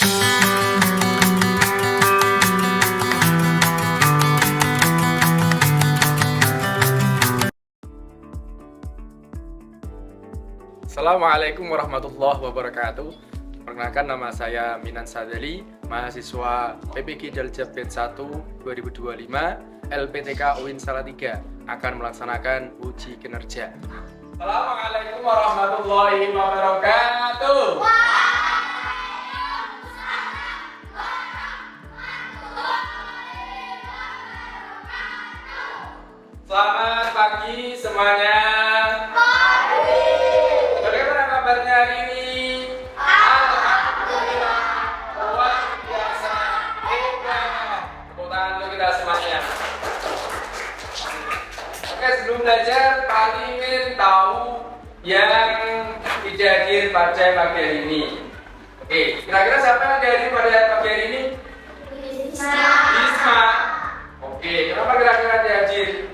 Assalamualaikum warahmatullahi wabarakatuh. Perkenalkan, nama saya Minan Sadali, mahasiswa PPG Daljab Batch 1 2025 LPTK UIN Salatiga, akan melaksanakan uji kinerja. Assalamualaikum warahmatullahi wabarakatuh. Selamat pagi semuanya. Bagaimana kabarnya hari ini? Alhamdulillah, luar biasa, hebat. Tepuk tangan untuk kita semuanya. Oke, sebelum belajar, Pak ingin tahu yang tidak hadir pada pagi hari ini. Oke, kira-kira siapa yang hadir pada pagi hari ini? Bisma. Oke, kenapa kira-kira dia hadir?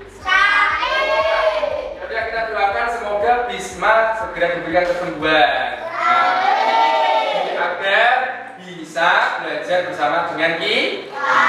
Kita doakan semoga Bisma segera diberikan kesembuhan agar bisa belajar bersama dengan kita.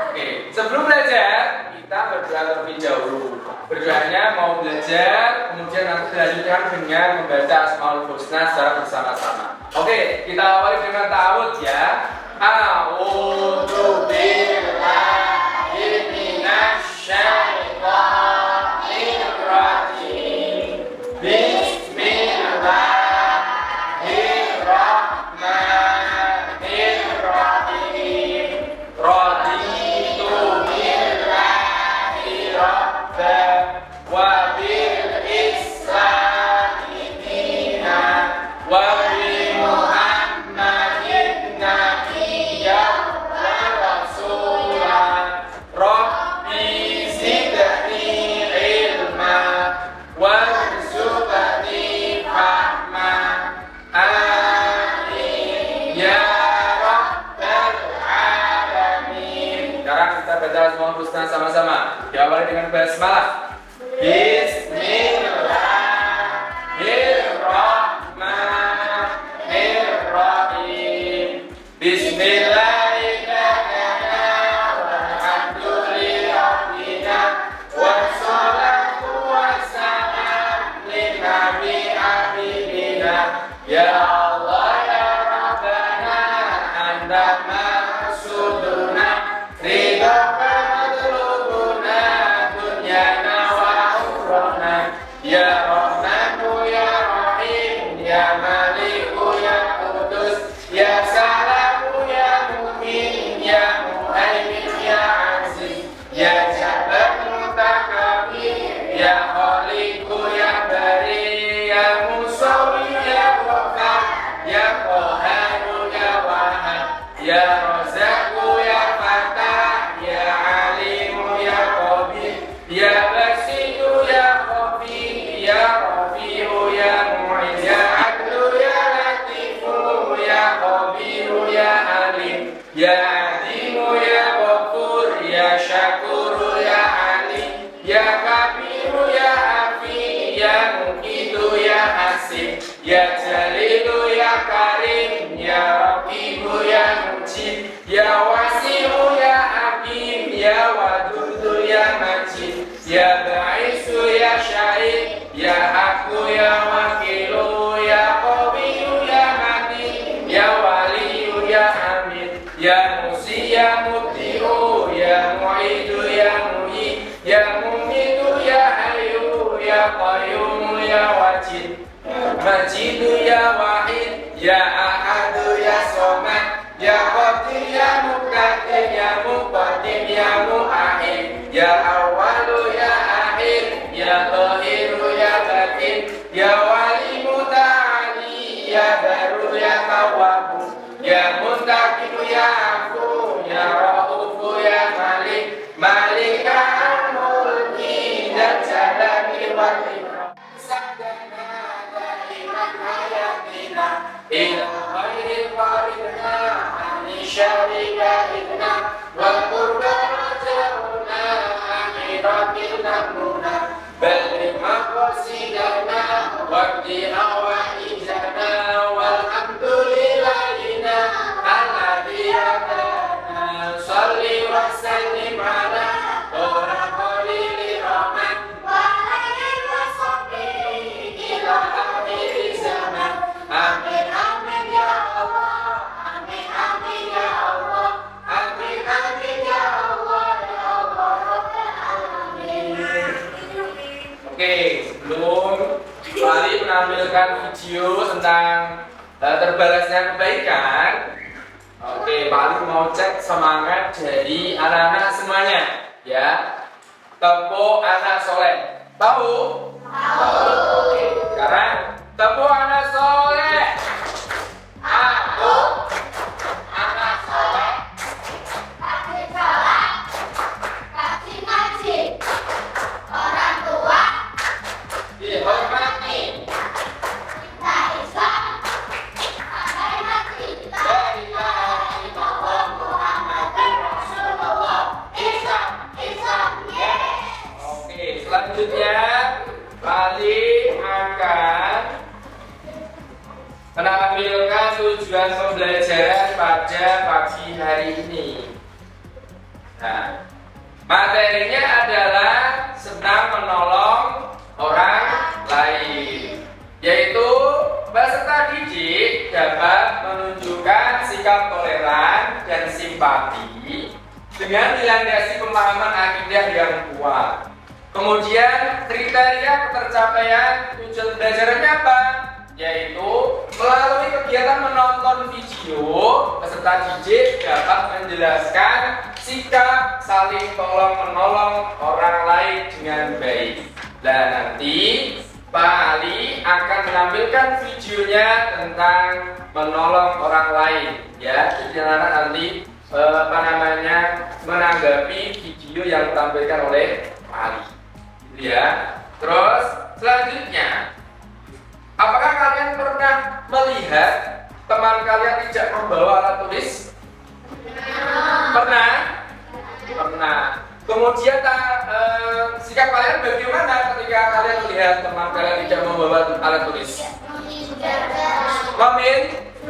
Oke, sebelum belajar kita berdoa terlebih dahulu. Berdoanya mau belajar, kemudian nanti dilanjutkan dengan membaca Asmaul Husna secara bersama-sama. Oke, kita awali dengan ta'awudz ya. A'udzu billahi minasy syaithanir rajim. Bismillahirrahmanirrahim. Raditu billahi rabban wa bil islami dinan wa bi Muhammadin nabiyyan wa rasulan. Rabbi zidni ilma warzuqni fahma. Amin ya rabbal alamin. Sekarang kita baca Asmaul Husna sama-sama. Diawali dengan basmalah. Bismillahirrahmanirrahim. Bismillahirrahmanirrahim. Walhamdulillahirrahmanirrahim. Wassalatu wassalam linnabi habibina. Ya Allah ya Rabbana anta maqsuduna ridha matlubuna dunyana wa ukhrana. Ya Rahmanu ya Rahim ya Maliku ya Qudus ya Salamu ya Mu'min ya Muhaimin ya Aziz ya Jabbar Mutakabir ya Khaliqu ya Bari ya Musawi ya Ghafar ya Qaharu ya Wahhab ya Razzaqu ya Fatah ya Alimu ya Qabir ya Basiru ya Khafi ya Rafi'u ya Mu'in ya Adlu ya Latifu ya Khabiru ya Alim ya Adimu ya Ghafur ya Syakuru ya Ali ya Kabiru ya Afi ya Muqitu ya Hasib ya Jalilu ya Karim ya Raqibu ya Mujib ya Wasi'u ya Hakim ya Wadudu ya Majid ya Ba'isu ya Syahid ya Haqqu ya Wakilu ya Qawiyu ya Matin ya Waliyu ya Hamid ya Musi ya Mubdi'u ya Mu'idu ya Muhyi ya Mumitu ya Hayyu ya Qayyum ya Wajid Majidu ya Wahid ya Ahadu ya Somad ya Qadir ya Muqaddim ya Muqaddim ya Mu'ahid ya Awalu ya Akhir ya Tahiru ya Batin ya Wali Muta'ali ya Baru ya Tawwabu ya Muntaqimu ya Afu ya Raufu ya Malik Malika al-Mulki dan Jalali wal Ikram. Sadana daiman hayatina ila khairil qaridna ani syarika idna wal qurba rajauna akhiratil namuna balik maqasidana waqti awaijana walhamdulillahina ala terbalasnya kebaikan. Oke, Pak Ali mau cek semangat dari anak-anak semuanya, ya. Tepuk anak soleh. Tahu? Tahu. Oke, sekarang tepuk anak soleh. Aku anak soleh. Kasih sholat, kasih ngaji, orang tua Dihormati. kita Islam, sampai mati kita. Oke, selanjutnya Bali akan menampilkan tujuan pembelajaran pada pagi hari ini. Nah, materinya adalah senang menolong orang lain, yaitu peserta didik dapat menunjukkan sikap toleran dan simpati dengan dilandasi pemahaman akidah yang kuat. Kemudian kriteria ketercapaian tujuan pembelajarannya apa? Yaitu melalui kegiatan menonton video, peserta didik dapat menjelaskan sikap saling tolong menolong orang lain dengan baik. Dan nanti Pak Ali akan menampilkan videonya tentang menolong orang lain, ya. Jadi anak-anak nanti menanggapi video yang ditampilkan oleh Pak Ali, gitu ya. Terus selanjutnya, apakah kalian pernah melihat teman kalian tidak membawa alat tulis? Pernah? Pernah. Kemudian sikap kalian bagaimana ketika kalian melihat teman kalian tidak membawa alat tulis?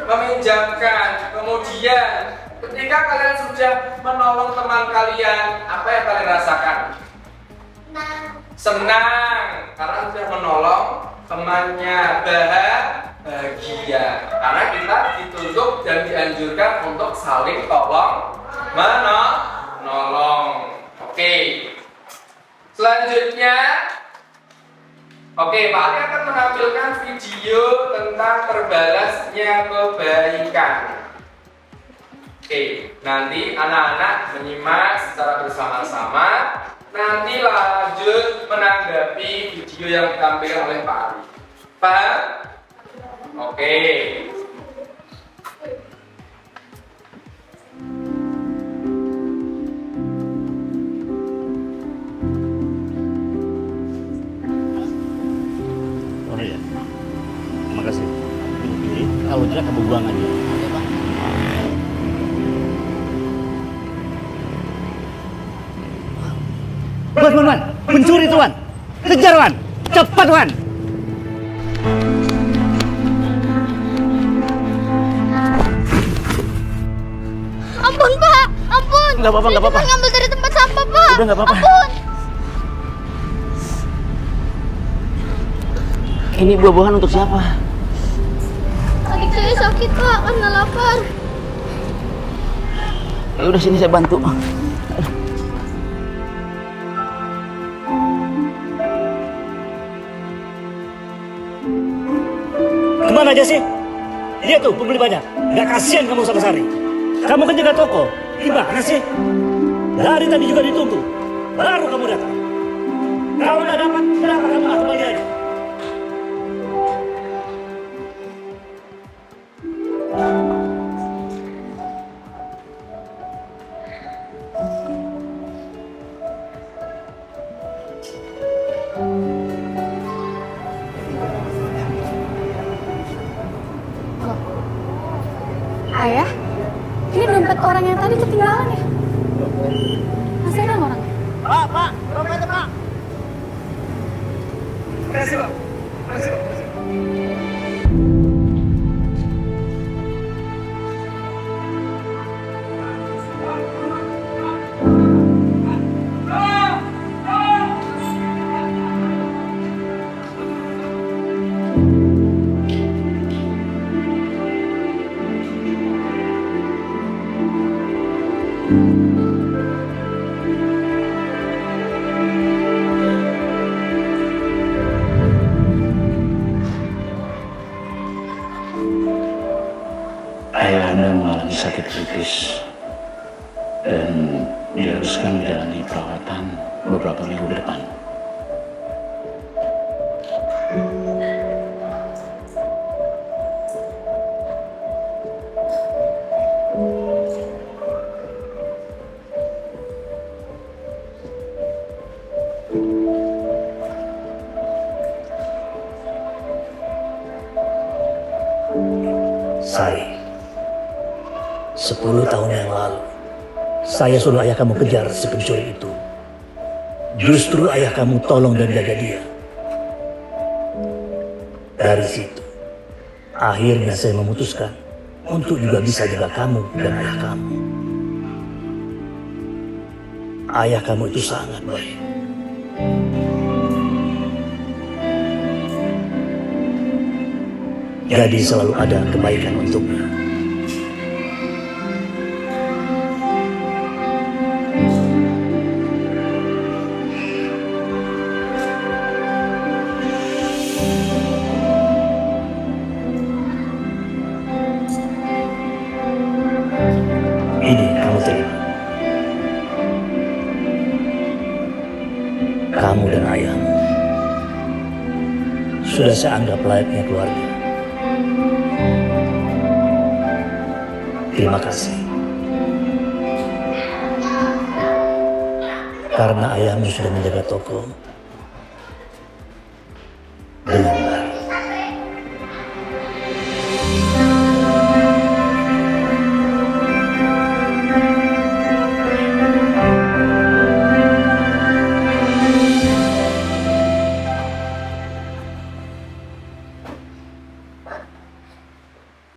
Meminjamkan. Kemudian ketika kalian sudah menolong teman kalian, apa yang kalian rasakan? Senang karena sudah menolong temannya. Bahagia karena kita dituntut dan dianjurkan untuk saling tolong menolong. Oke. Selanjutnya, Pak Ali akan menampilkan video tentang terbalasnya kebaikan. Nanti anak-anak menyimak secara bersama-sama. Nanti lanjut menanggapi video yang ditampilkan oleh Pak Ali. Paham? Oke. Oh iya. Terima kasih. Ini kalau tidak kamu buang aja. Oke, Pak. Wan. Mencuri tuan. Kejar, Wan. Cepat, Wan. Ampun Pak, ampun. Nggak apa-apa. Cuma ngambil dari tempat sampah Pak. Udah, nggak apa-apa. Ampun. Ini buah-buahan untuk siapa? Adik saya sakit Pak, karena lapar. Ya udah, sini saya bantu. Kemana aja sih? Lihat tuh, pembeli banyak. Gak kasihan kamu sama Sari. Kamu kan jaga toko. Gimana sih? Dari tadi juga ditunggu. Baru kamu datang. Kalau udah dapat, kenapa kamu nggak kembali aja? Ayah, ini dompet orang yang tadi ketinggalan ya? Masih ada orang? Pak, dompetnya Pak. Kasih Pak. ayah Anda mengalami sakit kritis dan diharuskan menjalani perawatan beberapa minggu ke depan. Sari, 10 tahun yang lalu, saya suruh ayah kamu kejar si pencuri itu. Justru ayah kamu tolong dan jaga dia. Dari situ, akhirnya saya memutuskan untuk juga bisa jaga kamu dan ayah kamu. Ayah kamu itu sangat baik. Jadi selalu ada kebaikan untuknya. Ini kamu terima. Kamu dan ayahmu sudah saya anggap layaknya keluarga. Terima kasih. Karena ayahmu sudah menjaga toko dengan baik.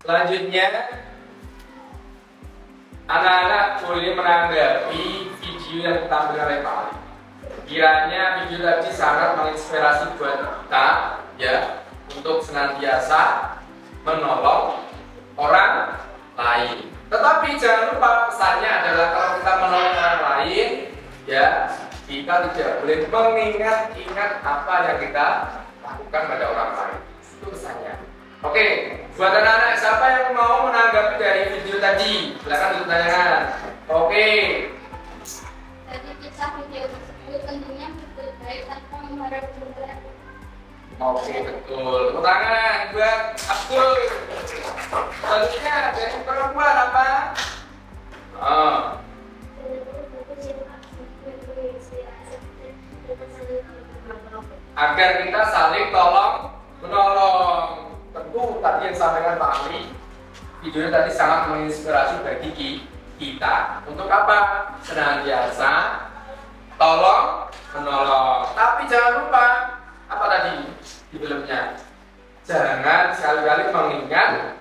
Selanjutnya, anak-anak boleh menanggapi video yang ditampilkan oleh Pak Ali. Kiranya video tadi sangat menginspirasi buat kita ya untuk senantiasa menolong orang lain. Tetapi jangan lupa pesannya adalah kalau kita menolong orang lain ya kita tidak boleh mengingat-ingat apa yang kita lakukan pada orang lain. Itu pesannya. Oke, buat anak-anak siapa yang mau menanggapi dari video tadi? Silakan tulis tangan. Oke. Tadi kita video tersebut tentunya baik tanpa mengharap juga. Oke, betul. Tepuk tangan buat Abdul. Selanjutnya dari perempuan apa? Agar kita saling tolong menolong. Tentu tadi yang disampaikan Pak Ali, videonya tadi sangat menginspirasi bagi kita. Untuk apa? Senantiasa tolong menolong. Tapi jangan lupa apa tadi di filmnya? Jangan sekali-kali mengingat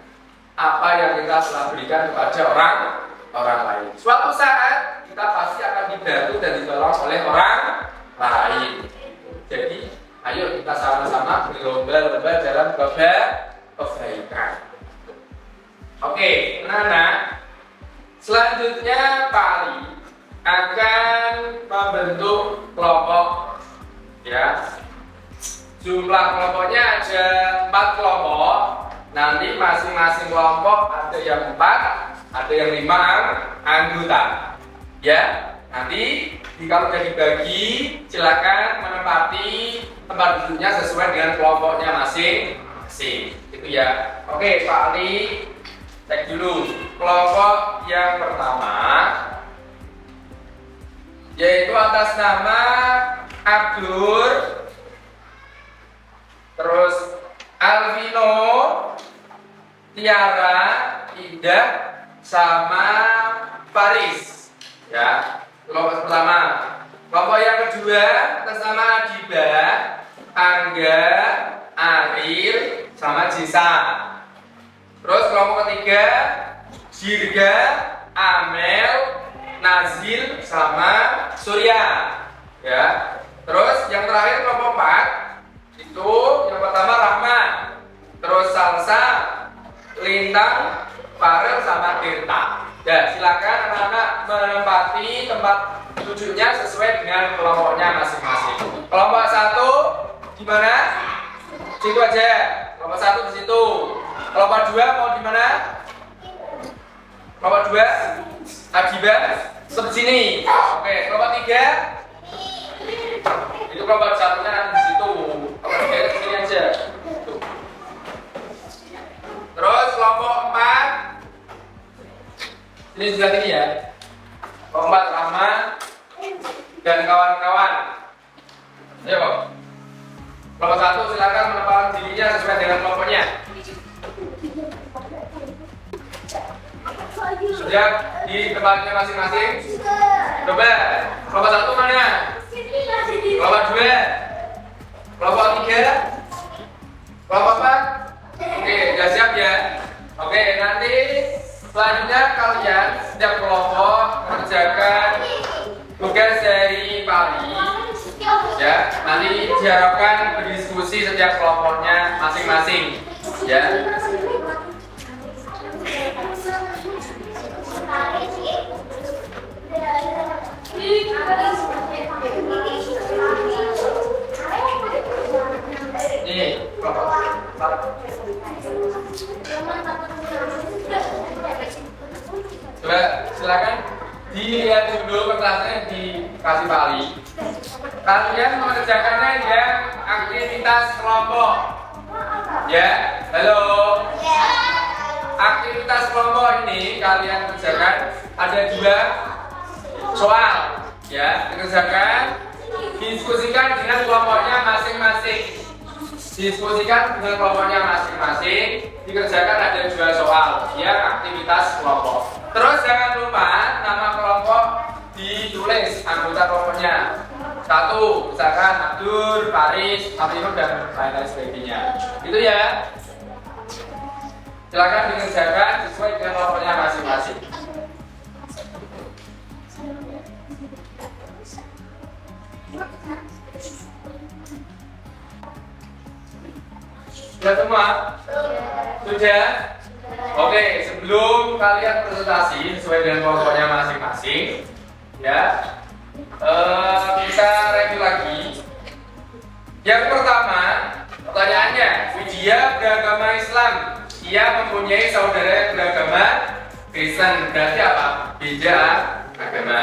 apa yang kita telah berikan kepada orang lain. Suatu saat kita pasti akan dibantu dan ditolong oleh orang lain. Jadi ayo kita sama-sama berlomba-lomba dalam kebaikan. Oke, anak-anak. Selanjutnya Pak Ali akan membentuk kelompok. Ya, jumlah kelompoknya ada 4 kelompok. Nanti masing-masing kelompok ada yang 4, ada yang 5 anggota. Ya, nanti kalau sudah dibagi, silakan menempati tempat duduknya sesuai dengan kelompoknya masing-masing. Itu ya. Oke, Pak Ali, cek dulu kelompok yang pertama, yaitu atas nama Abdur, terus Alvino, Tiara, Indah, sama Paris. Ya. Kelompok pertama. Kelompok yang kedua atas nama Adiba, Angga, Aril, sama Jisa. Terus kelompok ketiga Jirga, Amel, Nazil, sama Surya. Ya. Terus yang terakhir kelompok 4 itu yang pertama Rahma, terus Salsa, Lintang, Farel, sama Tirta. Ya, silakan anak-anak menempati tempat duduknya sesuai dengan kelompoknya masing-masing. Kelompok 1 di mana? Situ aja. Kelompok 1 di situ. Kelompok 2 mau di mana? Kelompok 2 Adiba seperti sini. Oke, kelompok 3 itu kelompok satunya nanti di situ. Kelompok 3 di sini aja. Tuh. Terus kelompok 4 ini sebelah sini ya. Kelompok 4 Rahma dan kawan-kawan. Ayo kok. Kelompok 1 silakan menempatkan dirinya sesuai dengan kelompoknya. Sudah di tempatnya masing-masing. Coba kelompok 1 mana? Kelompok 2, kelompok 3, kelompok 4. Oke, sudah siap ya. Oke, nanti selanjutnya kalian setiap kelompok mengerjakan tugas dari Pali. Ya, nanti diharapkan berdiskusi setiap kelompoknya masing-masing. Ya. Ini coba silakan dilihat dulu kertasnya dikasih Pali. Kalian mengerjakannya yang aktivitas kelompok. Ya, halo. Aktivitas kelompok ini kalian kerjakan ada 2 soal. Ya, dikerjakan, diskusikan dengan kelompoknya masing-masing. Diskusikan dengan kelompoknya masing-masing. Dikerjakan ada 2 soal. Ya, aktivitas kelompok. Terus jangan lupa nama kelompok ditulis anggota kelompoknya. 1, misalkan Abdur, Faris, Abdul dan lain-lain sebagainya. Itu ya. Silakan dikerjakan sesuai dengan kelompoknya masing-masing. Sudah semua? Sudah? Oke, sebelum kalian presentasi sesuai dengan kelompoknya masing-masing, ya, kita review lagi. Yang pertama, pertanyaannya, Widya beragama Islam. Ia mempunyai saudara yang beragama Kristen. Berarti apa? Beda agama.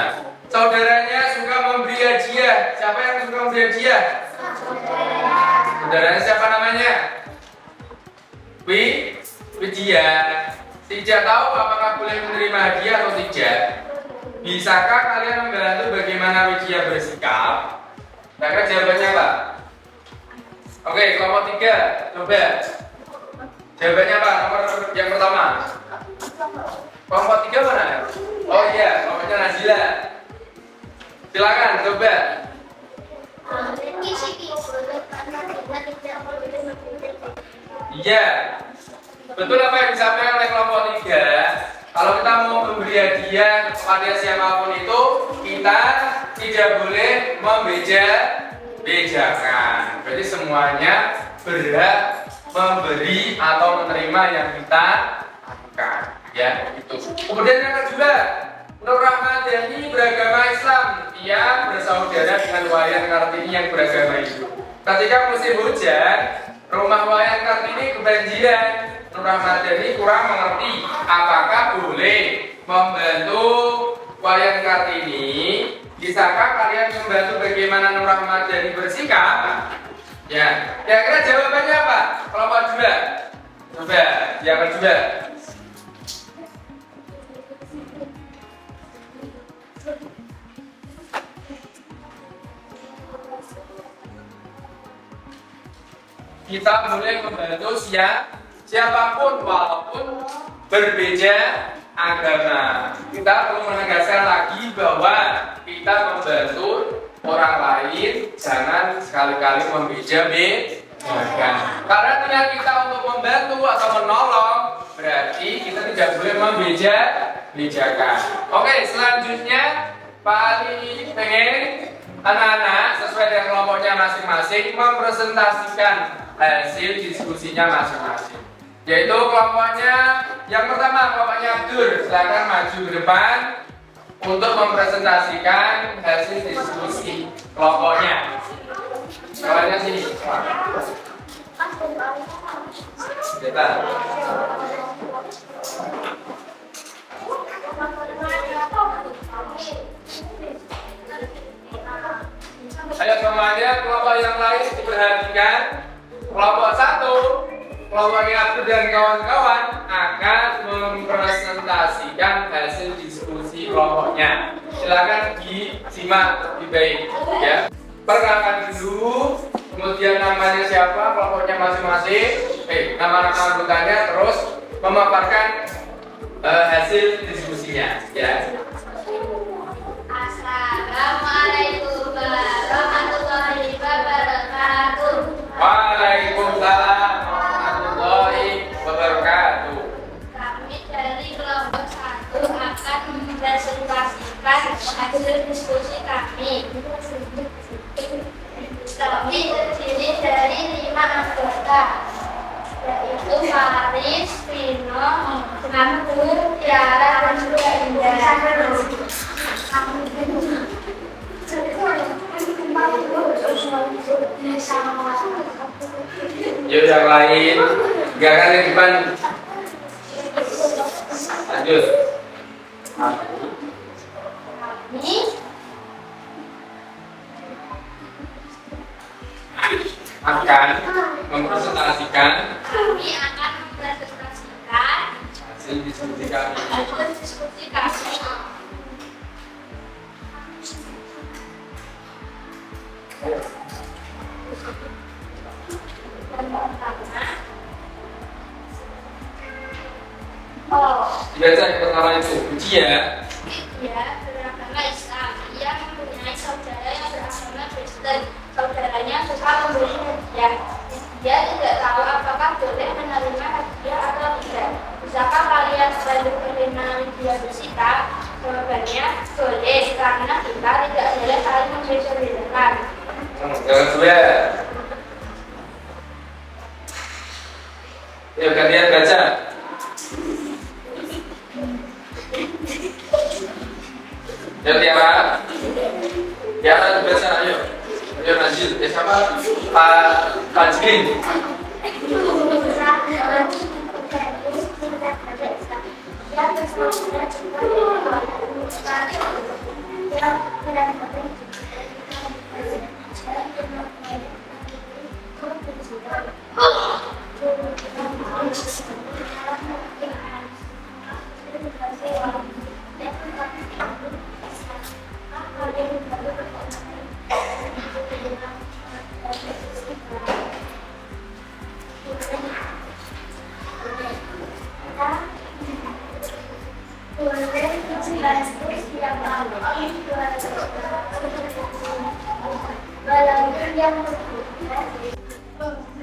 Saudaranya suka memberi hadiah. Siapa yang suka memberi hadiah? Saudaranya siapa namanya? Widya. Tidak tahu apakah boleh menerima hadiah atau tidak. Bisakah kalian membantu bagaimana Widya bersikap? Kira-kira jawabannya apa? Oke, kelompok 3, coba. Jawabannya apa? Nomor yang pertama. Kelompok 3 mana? Oh iya, kelompoknya Nazila. Silakan, coba. Iya. Betul apa yang disampaikan oleh kelompok 3? Kalau kita mau memberi hadiah kepada siapapun itu, kita tidak boleh membeda-bedakan. Berarti semuanya berhak memberi atau menerima yang kita akan, ya itu. Kemudian yang kedua, Nur Rahmadani beragama Islam. Ia bersaudara dengan Wayan Kartini yang beragama Hindu. Ketika musim hujan, rumah Wayan Kartini kebanjiran. Nur Rahmadani kurang mengerti apakah boleh membantu Wayan Kartini. Bisakah kalian membantu bagaimana Nur Rahmadani bersikap? Ya, kira-kira jawabannya apa? Kelompok 2. Coba, yang kedua. Kita boleh membantu siapapun walaupun berbeda agama. Kita perlu menegaskan lagi bahwa kita membantu orang lain jangan sekali-kali membeda-bedakan. Karena niat kita untuk membantu atau menolong berarti kita tidak boleh membeda-bedakan. Oke, selanjutnya Pak Ali pengen anak-anak sesuai dengan kelompoknya masing-masing mempresentasikan hasil diskusinya masing-masing. Yaitu kelompoknya yang pertama, kelompoknya Abdur, silakan maju ke depan untuk mempresentasikan hasil diskusi kelompoknya. Kawannya sini. Kita. kelompoknya Abdul dan kawan-kawan akan mempresentasikan hasil diskusi kelompoknya. Silakan disimak lebih baik ya. Perkenalkan dulu, kemudian namanya siapa, kelompoknya masing-masing, nama anggotanya, terus memaparkan hasil diskusinya ya. Assalamualaikum warahmatullahi wabarakatuh. Waalaikumsalam warahmatullahi wabarakatuh. Kami dari kelompok 1 akan mempresentasikan hasil diskusi kami. Kami terdiri dari 5 anggota, yaitu Faris, Vino, Abdul, Tiara, dan juga Indah. Yuk yang lain, gak akan di depan. Lanjut. Kami Akan mempresentasikan hasil diskusi kami. hasil diskusi kami. Dibaca yang pertama itu uji ya. Dia beragama Islam. Ia mempunyai saudara yang beragama Kristen. Saudaranya suka memberi hadiah. Dia tidak tahu apakah boleh menerima hadiah atau tidak. Bisakah kalian selalu mengenali dia bersikap? Jawabannya boleh, karena kita tidak boleh saling membeda-bedakan. Jangan sudah. Yuk kalian baca. Ya Tiara, Tiara baca ayo. Ayo lanjut. Siapa? Pak Jin.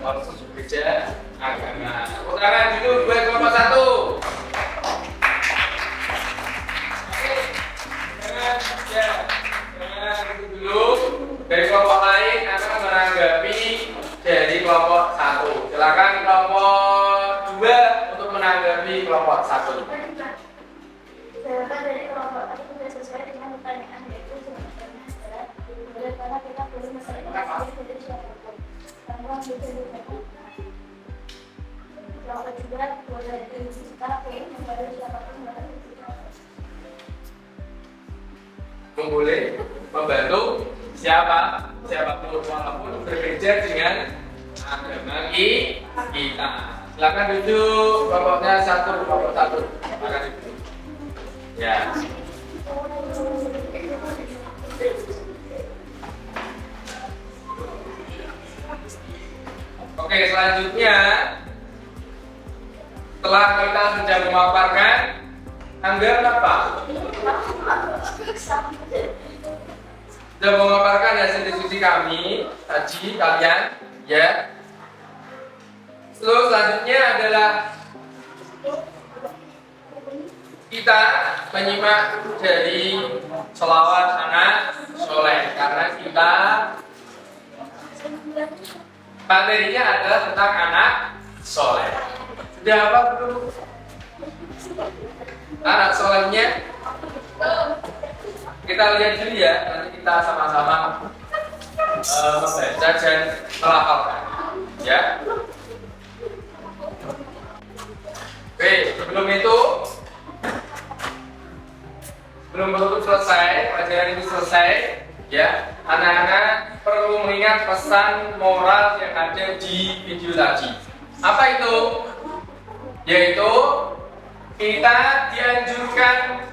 Langsung bekerja agama. Putaran dulu 2,1. Jangan dulu. Dari kelompok lain akan menanggapi dari kelompok 1. Silakan kelompok 2 untuk menanggapi kelompok 1. Jawaban dari kelompok tadi sudah sesuai dengan pertanyaan, yaitu jawabannya adalah bagaimana kita boleh menerima dari siapapun. Karena kita kelompok juga boleh kita membantu siapapun Boleh membantu siapapun walaupun berbeda dengan agama kita. Silakan duduk kelompoknya 1, kelompok 1. Silakan duduk. Ya. Oke, selanjutnya setelah kita sudah memaparkan anggaran apa? Sudah memaparkan hasil diskusi kami tadi kalian ya. Terus selanjutnya adalah kita menyimak dari selawat anak soleh karena kita materinya adalah tentang anak soleh. Sudah apa belum? Anak solehnya kita lihat dulu ya, nanti kita sama-sama membaca dan melafalkan ya. Oke, sebelum itu belum selesai, pelajaran ini selesai ya. Anak-anak perlu mengingat pesan moral yang ada di video tadi. Apa itu? Yaitu kita dianjurkan,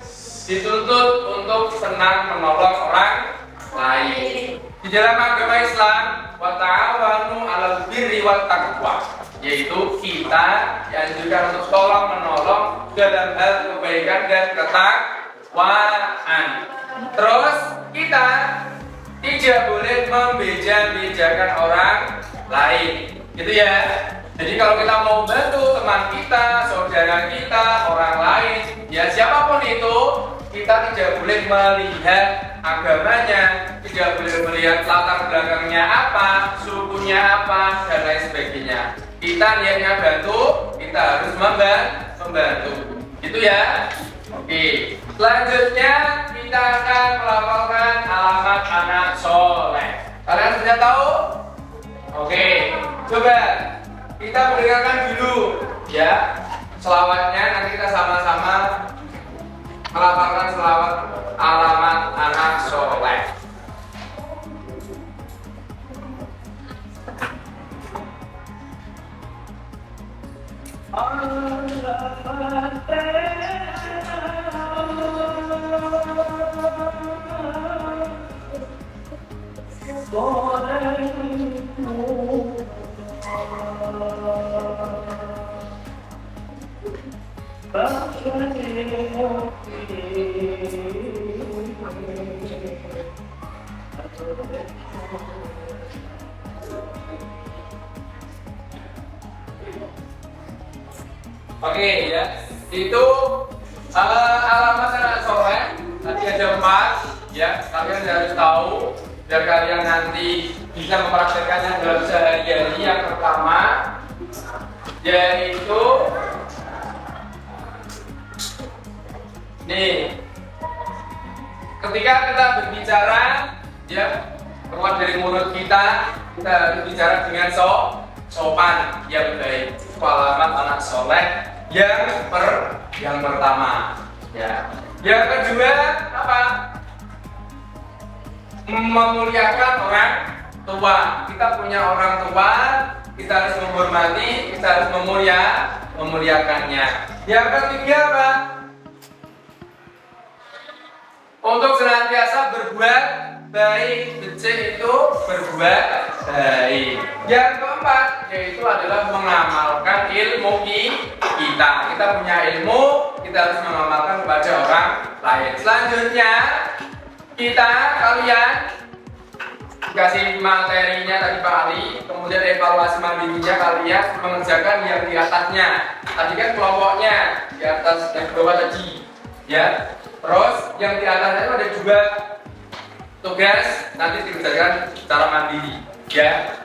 dituntut untuk senang menolong orang lain. Di dalam agama Islam, wa ta'awanu 'alal birri wat taqwa, yaitu kita dianjurkan untuk tolong menolong dalam hal kebaikan dan ketakwaan. Terus kita tidak boleh membeda-bedakan orang lain, gitu ya. Jadi kalau kita mau bantu teman kita, saudara kita, orang lain, ya siapapun itu, kita tidak boleh melihat agamanya, tidak boleh melihat latar belakangnya apa, sukunya apa, dan lain sebagainya. Kita niatnya bantu, kita harus membantu. Gitu ya. Oke. Selanjutnya kita akan melafalkan alamat anak soleh. Kalian sudah tahu? Oke. Coba kita mendengarkan dulu ya selawatnya, nanti kita sama-sama melafalkan selawat alamat anak soleh. Oke ya, itu alamat anak soleh. Tadi ada 4 ya, kalian harus tahu biar kalian nanti bisa mempraktekkannya dalam sehari-hari. Yang pertama yaitu nih, ketika kita berbicara ya, keluar dari mulut kita harus bicara dengan sopan yang baik. Itu alamat anak soleh yang pertama ya. Yang kedua apa? Memuliakan orang tua. Kita punya orang tua, kita harus menghormati, kita harus memuliakannya. Yang ketiga apa? Untuk senantiasa berbuat baik. Becik itu berbuat baik. Yang keempat yaitu adalah mengamalkan ilmu kita. Kita punya ilmu, kita harus mengamalkan kepada orang lain. Selanjutnya kalian kasih materinya tadi Pak Ali, kemudian evaluasi mandirinya kalian mengerjakan yang di atasnya. Tadi kan kelompoknya di atas dan di bawah tadi ya. Terus yang di atasnya itu ada 2 tugas, nanti dikerjakan secara mandiri ya.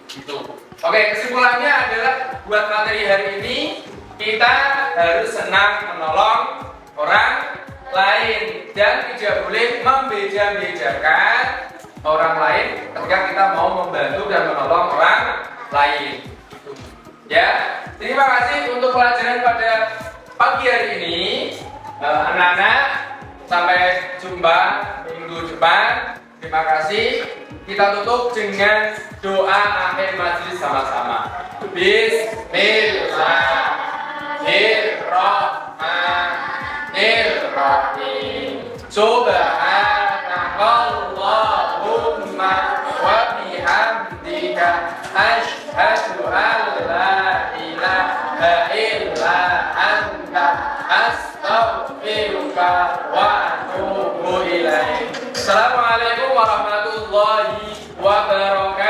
Gitu. Oke, kesimpulannya adalah buat materi hari ini kita harus senang menolong orang lain dan tidak boleh membeda-bedakan orang lain ketika kita mau membantu dan menolong orang lain. Ya, terima kasih untuk pelajaran pada pagi hari ini, anak-anak. Sampai jumpa minggu depan. Terima kasih. Kita tutup dengan doa akhir majelis sama-sama. Bismillahirrahmanirrahim. Subhanakallahumma wa bihamdika asyhadu an la ilaha illa anta astaghfiruka wa atubu ilaik. Assalamualaikum warahmatullahi wabarakatuh.